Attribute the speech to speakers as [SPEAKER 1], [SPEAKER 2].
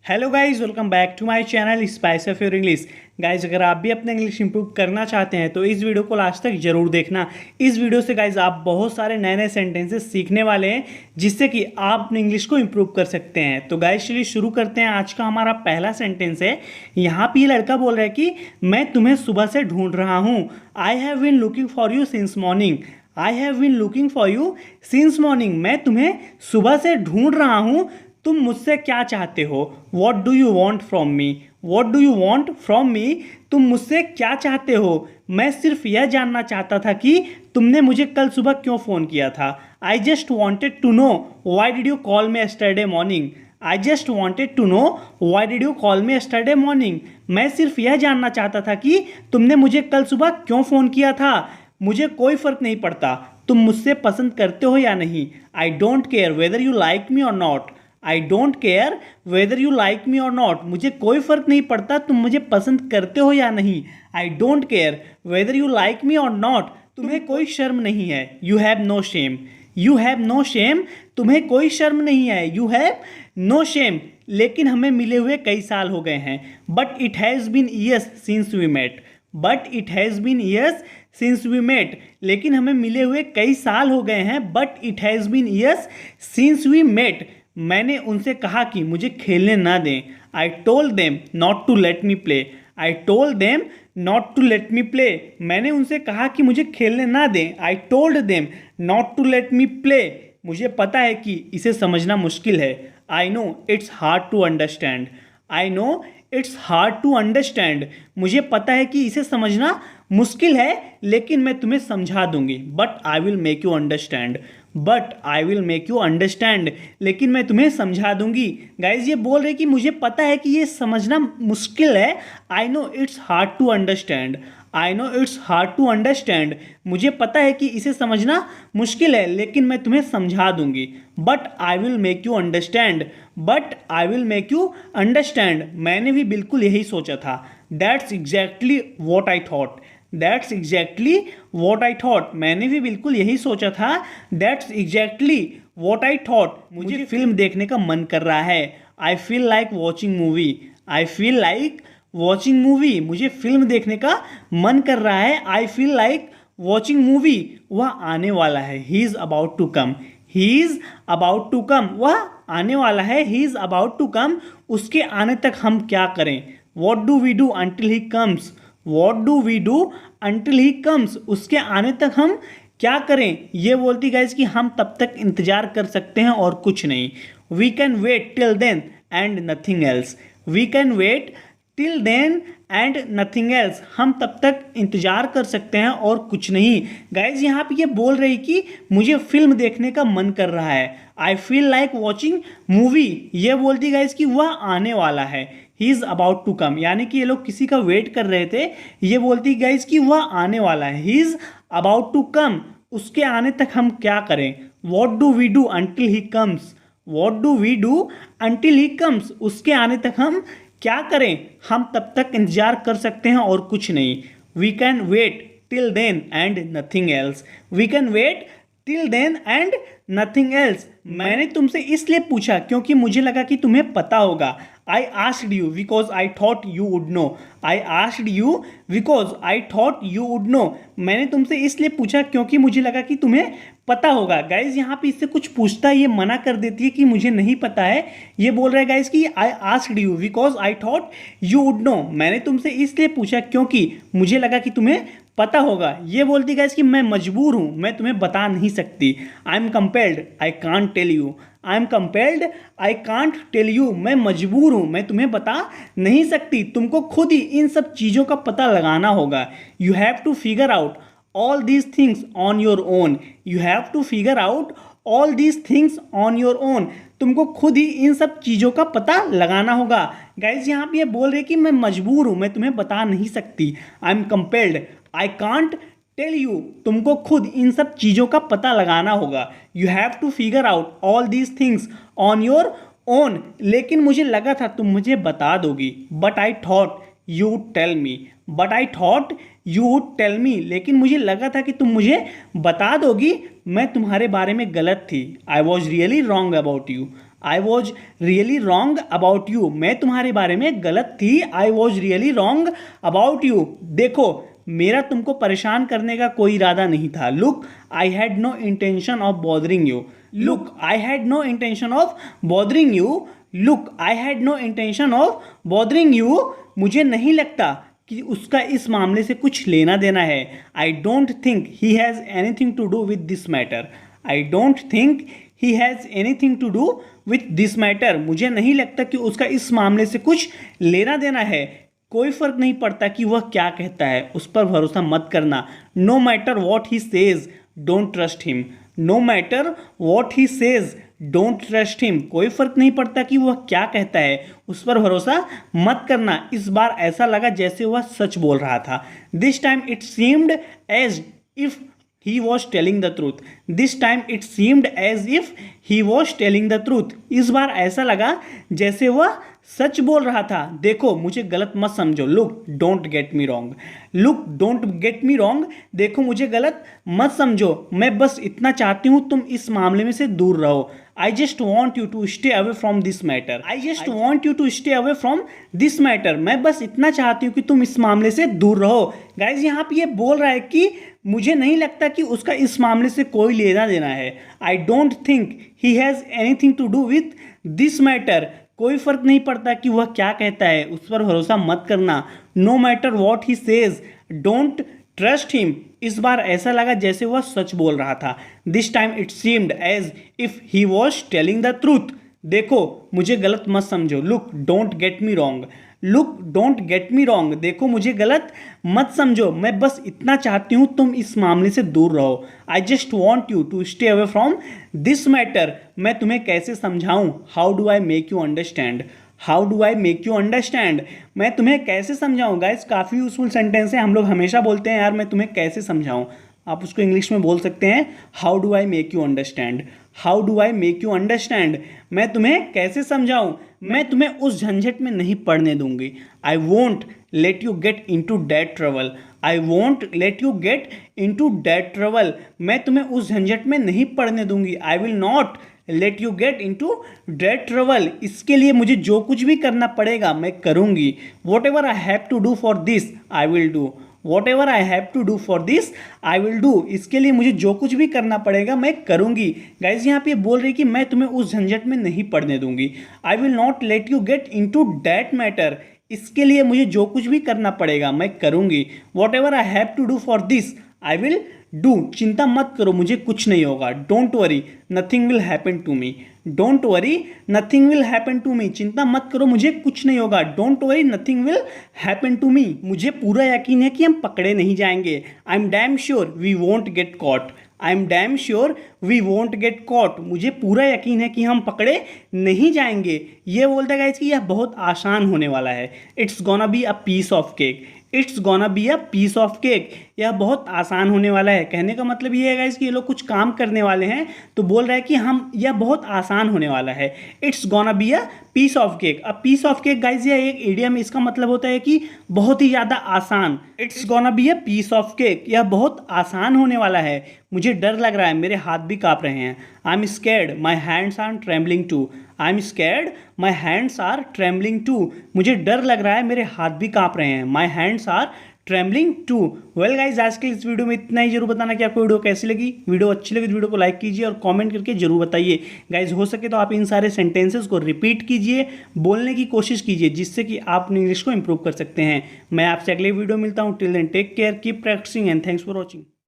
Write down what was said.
[SPEAKER 1] Hello guys, welcome back to my channel spice of your English. Guys, अगर आप भी अपना इंग्लिश इंप्रूव करना चाहते हैं तो इस वीडियो को लास्ट तक जरूर देखना। इस वीडियो से गाइस आप बहुत सारे नए नए सेंटेंसेस सीखने वाले हैं जिससे कि आप अपने इंग्लिश को इंप्रूव कर सकते हैं। तो गाइस चलिए शुरू करते हैं। आज का हमारा पहला सेंटेंस है। यहाँ पे ये लड़का बोल रहा है कि मैं तुम्हें सुबह से ढूंढ रहा हूँ। I have been looking for you since morning. I have been looking for you since morning. मैं तुम्हें सुबह से ढूंढ रहा हूँ। तुम मुझसे क्या चाहते हो? What do you want from me? What do you want from me? तुम मुझसे क्या चाहते हो? मैं सिर्फ यह जानना चाहता था कि तुमने मुझे कल सुबह क्यों फ़ोन किया था। I just wanted to know why did you call me yesterday morning. I just wanted to know why did you call me yesterday morning. मैं सिर्फ यह जानना चाहता था कि तुमने मुझे कल सुबह क्यों फ़ोन किया था। मुझे कोई फ़र्क नहीं पड़ता तुम मुझसे पसंद करते हो या नहीं। I don't care whether you like me और not. I don't care whether you like me और नॉट। मुझे कोई फ़र्क नहीं पड़ता तुम मुझे पसंद करते हो या नहीं। I don't care whether you like me और नॉट। तुम्हें कोई शर्म नहीं है। You have no shame. You have no shame. तुम्हें कोई शर्म नहीं है। You have no shame. लेकिन हमें मिले हुए कई साल हो गए हैं। But it has been years since we met. But it has been years since we met. लेकिन हमें मिले हुए कई साल हो गए हैं। But it has been years since we met. मैंने उनसे कहा कि मुझे खेलने ना दें। I told them not to let me play. I told them not to let me play. मैंने उनसे कहा कि मुझे खेलने ना दें। I told them not to let me play. मुझे पता है कि इसे समझना मुश्किल है। I know it's hard to understand. I know it's hard to understand. मुझे पता है कि इसे समझना मुश्किल है लेकिन मैं तुम्हें समझा दूंगी। But I will make you understand. But I will make you understand. लेकिन मैं तुम्हें समझा दूंगी। गाइज ये बोल रहे कि मुझे पता है कि ये समझना मुश्किल है। I know it's hard to understand. I know it's hard to understand. मुझे पता है कि इसे समझना मुश्किल है लेकिन मैं तुम्हें समझा दूंगी। But I will make you understand. But I will make you understand. मैंने भी बिल्कुल यही सोचा था। That's exactly what I thought. That's exactly what I thought. मैंने भी बिल्कुल यही सोचा था। That's exactly what I thought. मुझे फिल्म देखने का मन कर रहा है। I feel like watching movie. I feel like watching movie. मुझे फिल्म देखने का मन कर रहा है। I feel like watching movie. वह आने वाला है। He is about to come. He is about to come. वह आने वाला है। He is about to come. उसके आने तक हम क्या करें? What do we do until he comes. What do we do until he comes. उसके आने तक हम क्या करें? ये बोलती गाइज कि हम तब तक इंतजार कर सकते हैं और कुछ नहीं। We can wait till then and nothing else. We can wait till then and nothing else. हम तब तक इंतजार कर सकते हैं और कुछ नहीं। गाइज यहाँ पे ये बोल रही कि मुझे फिल्म देखने का मन कर रहा है। I feel like watching movie. ये बोलती गाइज कि वह आने वाला है। He is about to come. यानी कि ये लोग किसी का वेट कर रहे थे। ये बोलती गाइज कि वह आने वाला है। He is about to come. उसके आने तक हम क्या करें? What do we do until he comes. What do we do until he comes. उसके आने तक हम क्या करें? हम तब तक इंतजार कर सकते हैं और कुछ नहीं। We can wait till then and nothing else. We can wait till then and nothing else. मैंने तुमसे इसलिए पूछा क्योंकि मुझे लगा कि तुम्हें पता होगा। I asked you because I thought you would know. I asked you because I thought you would know. मैंने तुमसे इसलिए पूछा क्योंकि मुझे लगा कि तुम्हें पता होगा। गाइज यहाँ पे इससे कुछ पूछता है, ये मना कर देती है कि मुझे नहीं पता है। ये बोल रहा है गाइज कि I asked you because I thought you would know. मैंने तुमसे इसलिए पूछा क्योंकि मुझे लगा कि तुम्हें पता होगा। ये बोलती गाइज कि मैं मजबूर हूँ, मैं तुम्हें बता नहीं सकती। I am compelled I can't tell you. I am compelled I can't tell you. मैं मजबूर हूँ, मैं तुम्हें बता नहीं सकती। तुमको खुद ही इन सब चीज़ों का पता लगाना होगा। You have to figure out all these things on your own. You have to figure out all these things on your own. तुमको खुद ही इन सब चीज़ों का पता लगाना होगा। गाइज यहाँ पे ये बोल रहे कि मैं मजबूर हूँ, मैं तुम्हें बता नहीं सकती। I am compelled I can't tell you. तुमको खुद इन सब चीज़ों का पता लगाना होगा। You have to figure out all these things on your own. लेकिन मुझे लगा था तुम मुझे बता दोगी। But I thought you would tell me. But I thought you would tell me. लेकिन मुझे लगा था कि तुम मुझे बता दोगी। मैं तुम्हारे बारे में गलत थी। I was really wrong about you. I was really wrong about you, मैं तुम्हारे बारे में गलत थी। I was really wrong about you, देखो मेरा तुमको परेशान करने का कोई इरादा नहीं था। Look I had no intention of bothering you, look I had no intention of bothering you, look I had no intention of bothering you, मुझे नहीं लगता कि उसका इस मामले से कुछ लेना देना है। I don't think he has anything to do with this matter, I don't think he has anything to do with this matter, मुझे नहीं लगता कि उसका इस मामले से कुछ लेना देना है। कोई फर्क नहीं पड़ता कि वह क्या कहता है, उस पर भरोसा मत करना। No matter what he says don't trust him, no matter what he says don't trust him, कोई फर्क नहीं पड़ता कि वह क्या कहता है, उस पर भरोसा मत करना। इस बार ऐसा लगा जैसे वह सच बोल रहा था। This time it seemed as if he was telling the truth, this time it seemed as if he was telling the truth, इस बार ऐसा लगा जैसे वह सच बोल रहा था। देखो मुझे गलत मत समझो, look don't get me wrong, look don't get me wrong, देखो मुझे गलत मत समझो, मैं बस इतना चाहती हूँ तुम इस मामले में से दूर रहो। I just want you to stay away from this matter, I just want you to stay away from this matter, मैं बस इतना चाहती हूँ कि तुम इस मामले से दूर रहो। गाइज यहाँ पे ये बोल रहा है कि मुझे नहीं लगता कि उसका इस मामले से कोई लेना देना है। I don't think he has anything to do with this matter, कोई फर्क नहीं पड़ता कि वह क्या कहता है, उस पर भरोसा मत करना। No matter what he says don't trust him, इस बार ऐसा लगा जैसे वह सच बोल रहा था। This time it seemed as if he was telling the truth, देखो मुझे गलत मत समझो, look don't get me wrong, look don't get me wrong, देखो मुझे गलत मत समझो, मैं बस इतना चाहती हूँ तुम इस मामले से दूर रहो। I just want you to stay away from this matter, मैं तुम्हें कैसे समझाऊँ, how do I make you understand, how do I make you understand, मैं तुम्हें कैसे समझाऊँ। गाइस काफ़ी यूजफुल सेंटेंस है, हम लोग हमेशा बोलते हैं यार मैं तुम्हें कैसे समझाऊँ, आप उसको इंग्लिश में बोल सकते हैं how do I make you understand, how do I make you understand, मैं तुम्हें कैसे समझाऊँ, मैं तुम्हें उस झंझट में नहीं पड़ने दूंगी। I won't let you get into that trouble, I won't let you get into that trouble, मैं तुम्हें उस झंझट में नहीं पड़ने दूंगी। I will not let you get into that trouble, इसके लिए मुझे जो कुछ भी करना पड़ेगा मैं करूँगी। Whatever I have to do for this I will do, whatever I have to do for this I will do, इसके लिए मुझे जो कुछ भी करना पड़ेगा मैं करूँगी। गाइज यहाँ पे बोल रही कि मैं तुम्हें उस झंझट में नहीं पड़ने दूंगी। I will not let you get into that matter, इसके लिए मुझे जो कुछ भी करना पड़ेगा मैं करूँगी। Whatever I have to do for this I will do, चिंता मत करो मुझे कुछ नहीं होगा। Don't worry nothing will happen to me, don't worry nothing will happen to me, चिंता मत करो मुझे कुछ नहीं होगा। Don't worry nothing will happen to me, मुझे पूरा यकीन है कि हम पकड़े नहीं जाएंगे। I am damn sure we won't get caught, I am damn sure we won't get caught, मुझे पूरा यकीन है कि हम पकड़े नहीं जाएंगे। ये बोलता है कि यह बहुत आसान होने वाला है। It's gonna be a piece of cake, it's gonna be a piece of cake, यह बहुत आसान होने वाला है। कहने का मतलब ये है गाइस कि ये लोग कुछ काम करने वाले हैं, तो बोल रहा है कि हम यह बहुत आसान होने वाला है। It's gonna be a piece of cake, a piece of cake guys यह एक इडियम, इसका मतलब होता है कि बहुत ही ज़्यादा आसान। It's gonna be a piece of cake, यह बहुत आसान होने वाला है। मुझे डर लग रहा है, मेरे हाथ भी काँप रहे हैं। I am scared my hands are trembling too, I am scared my hands are trembling too, मुझे डर लग रहा है, मेरे हाथ भी काँप रहे हैं। My hands are trembling too. Well guys आज के इस वीडियो में इतना ही। जरूर बताना कि आपको वीडियो कैसी लगी। वीडियो अच्छी लगी तो वीडियो को लाइक कीजिए और कमेंट करके जरूर बताइए। गाइज हो सके तो आप इन सारे सेंटेंसेस को रिपीट कीजिए, बोलने की कोशिश कीजिए, जिससे कि आप अपनी इंग्लिश को इंप्रूव कर सकते हैं। मैं आपसे अगले वीडियो मिलता हूँ। Till then take care, keep practicing and thanks for watching.